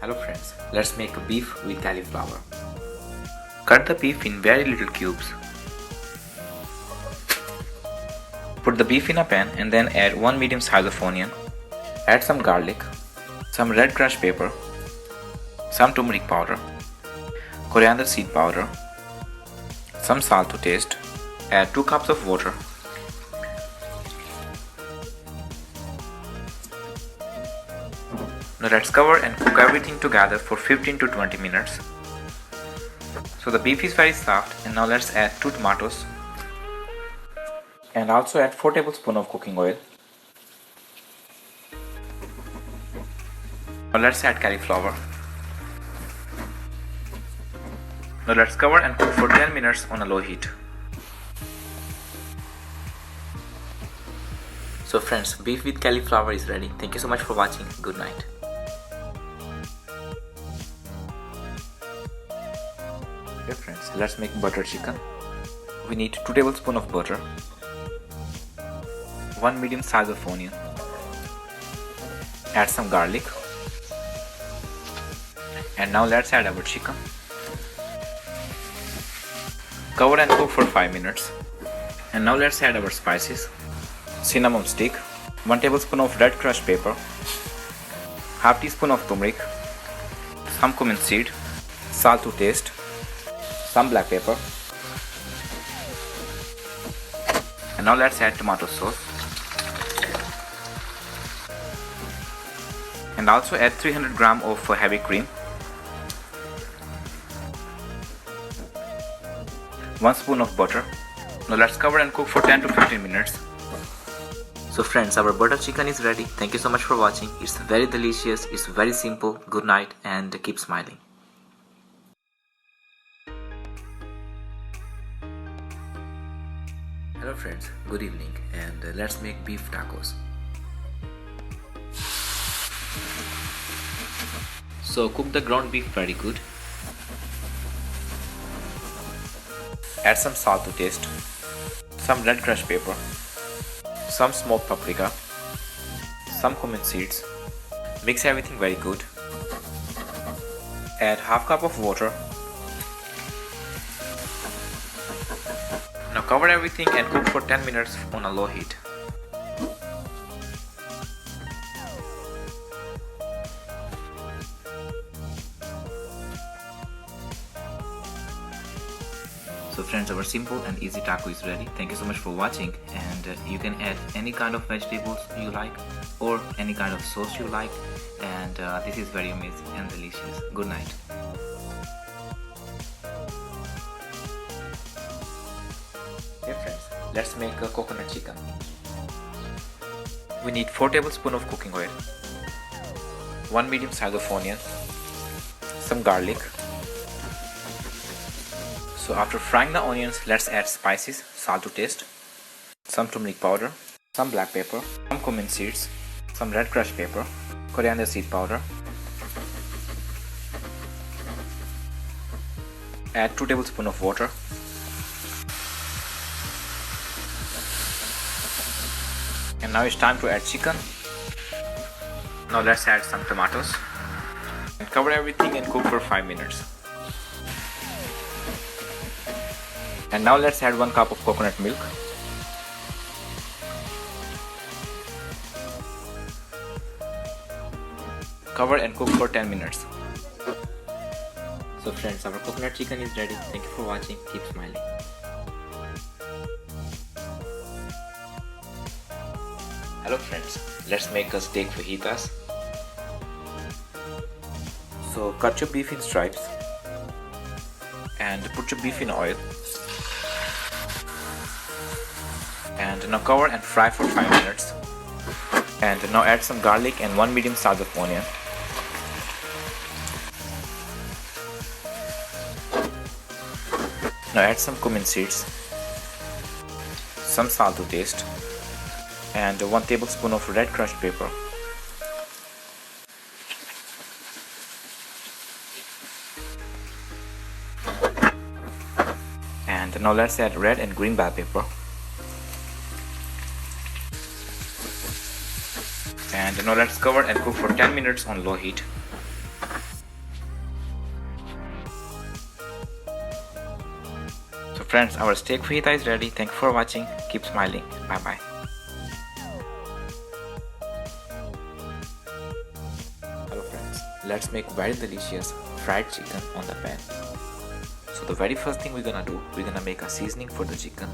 Hello friends, let's make a beef with cauliflower. Cut the beef in very little cubes. Put the beef in a pan and then add 1 medium size of onion. Add some garlic, some red crushed pepper, some turmeric powder, coriander seed powder, some salt to taste. Add 2 cups of water. Now let's cover and cook everything together for 15 to 20 minutes. So the beef is very soft, and now let's add 2 tomatoes and also add 4 tablespoons of cooking oil. Now let's add cauliflower. Now let's cover and cook for 10 minutes on a low heat. So friends, beef with cauliflower is ready. Thank you so much for watching. Good night. Okay friends, let's make butter chicken. We need 2 tablespoons of butter, 1 medium size of onion, add some garlic, and now let's add our chicken. Cover and cook for 5 minutes. And now let's add our spices. Cinnamon stick, 1 tablespoon of red crushed pepper, half teaspoon of turmeric, some cumin seed, salt to taste, some black pepper, and now let's add tomato sauce, and also add 300 grams of heavy cream, 1 spoon of butter. Now let's cover and cook for 10 to 15 minutes. So friends, our butter chicken is ready. Thank you so much for watching. It's very delicious, it's very simple. Good night and keep smiling. Hello friends, good evening, and let's make beef tacos. So cook the ground beef very good. Add some salt to taste, some red crushed pepper, some smoked paprika, some cumin seeds. Mix everything very good. Add half cup of water. Now cover everything and cook for 10 minutes on a low heat. So friends, our simple and easy taco is ready. Thank you so much for watching, and you can add any kind of vegetables you like or any kind of sauce you like, and this is very amazing and delicious. Good night. Okay friends, let's make a coconut chicken. We need 4 tablespoons of cooking oil, 1 medium size of onion, some garlic. So after frying the onions, let's add spices, salt to taste, some turmeric powder, some black pepper, some cumin seeds, some red crushed pepper, coriander seed powder. Add 2 tablespoons of water. And now it's time to add chicken. Now let's add some tomatoes and cover everything and cook for 5 minutes. And now let's add 1 cup of coconut milk. Cover and cook for 10 minutes. So friends, our coconut chicken is ready. Thank you for watching. Keep smiling. Hello friends, let's make a steak fajitas. So cut your beef in stripes and put your beef in oil. And now cover and fry for 5 minutes. And now add some garlic and 1 medium size of onion. Now add some cumin seeds, some salt to taste, and 1 tablespoon of red crushed pepper. And now let's add red and green bell pepper. And now let's cover and cook for 10 minutes on low heat. Friends, our steak fajita is ready. Thank you for watching. Keep smiling. Bye bye. Hello friends, let's make very delicious fried chicken on the pan. So the very first thing we're gonna do, we're gonna make a seasoning for the chicken.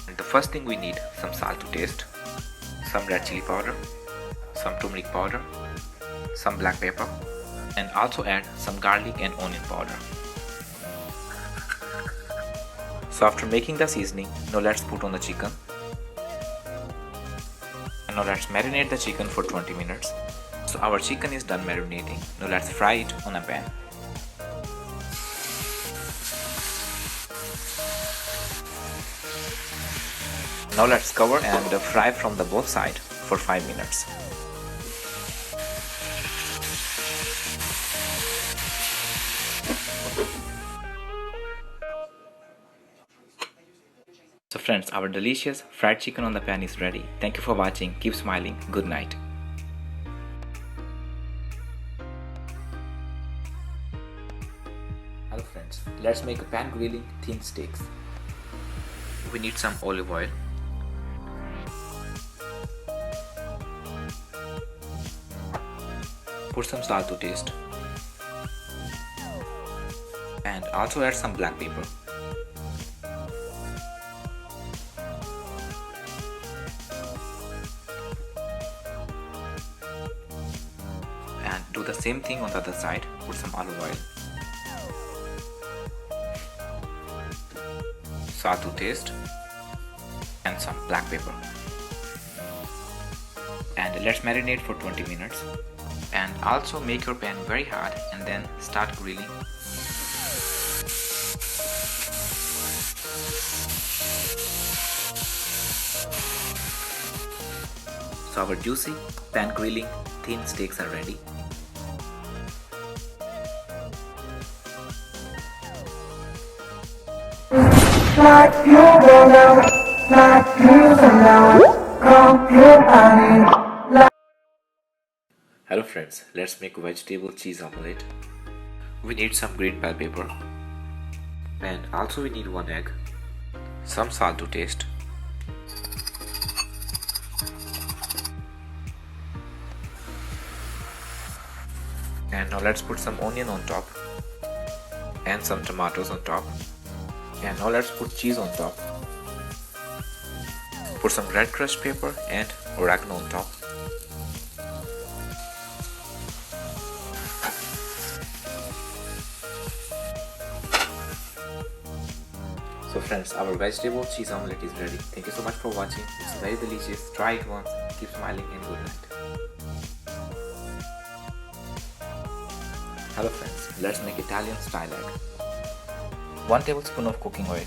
And the first thing we need some salt to taste, some red chili powder, some turmeric powder, some black pepper, and also add some garlic and onion powder. So after making the seasoning, now let's put on the chicken. And now let's marinate the chicken for 20 minutes. So our chicken is done marinating. Now let's fry it on a pan. Now let's cover and fry from the both sides for 5 minutes. So friends, our delicious fried chicken on the pan is ready. Thank you for watching. Keep smiling. Good night. Hello friends, let's make a pan grilling thin steaks. We need some olive oil, put some salt to taste, and also add some black pepper. And do the same thing on the other side. Put some olive oil, salt to taste, and some black pepper. And let's marinate for 20 minutes. And also make your pan very hot and then start grilling. So our juicy pan grilling thin steaks are ready. Like you will know, like you will know, come here, honey. Hello friends, let's make vegetable cheese omelette. We need some green bell pepper, and also we need 1 egg, some salt to taste, and now let's put some onion on top and some tomatoes on top. And now let's put cheese on top. Put some red crushed pepper and oregano on top. So friends, our vegetable cheese omelette is ready. Thank you so much for watching. It's very delicious. Try it once. Keep smiling and good night. Hello friends, let's make Italian style egg. 1 tablespoon of cooking oil,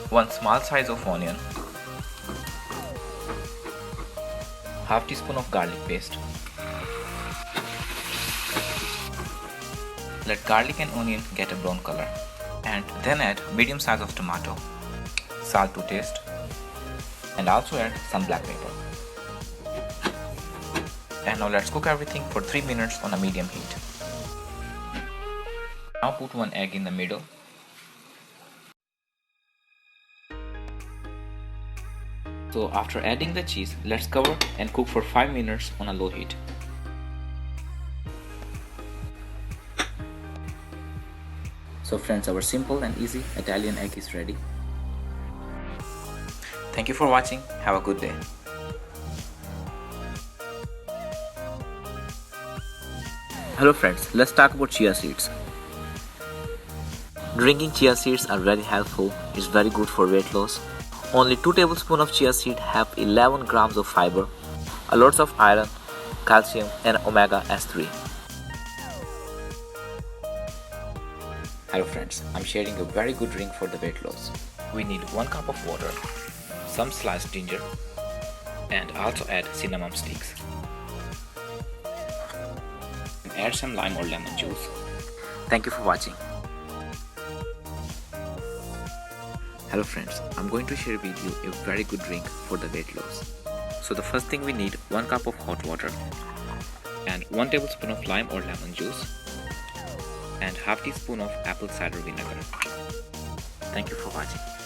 1 small size of onion, half teaspoon of garlic paste. Let garlic and onion get a brown color, and then add medium size of tomato, salt to taste, and also add some black pepper. And now let's cook everything for 3 minutes on a medium heat. Now put 1 egg in the middle. So after adding the cheese, let's cover and cook for 5 minutes on a low heat. So friends, our simple and easy Italian egg is ready. Thank you for watching. Have a good day. Hello friends, let's talk about chia seeds. Drinking chia seeds are very helpful. It's very good for weight loss. Only 2 tablespoons of chia seed have 11 grams of fiber, a lot of iron, calcium and omega S3. Hello friends, I'm sharing a very good drink for the weight loss. We need 1 cup of water, some sliced ginger, and also add cinnamon sticks. And add some lime or lemon juice. Thank you for watching. Hello friends, I'm going to share with you a very good drink for the weight loss. So the first thing we need 1 cup of hot water and 1 tablespoon of lime or lemon juice and half teaspoon of apple cider vinegar. Thank you for watching.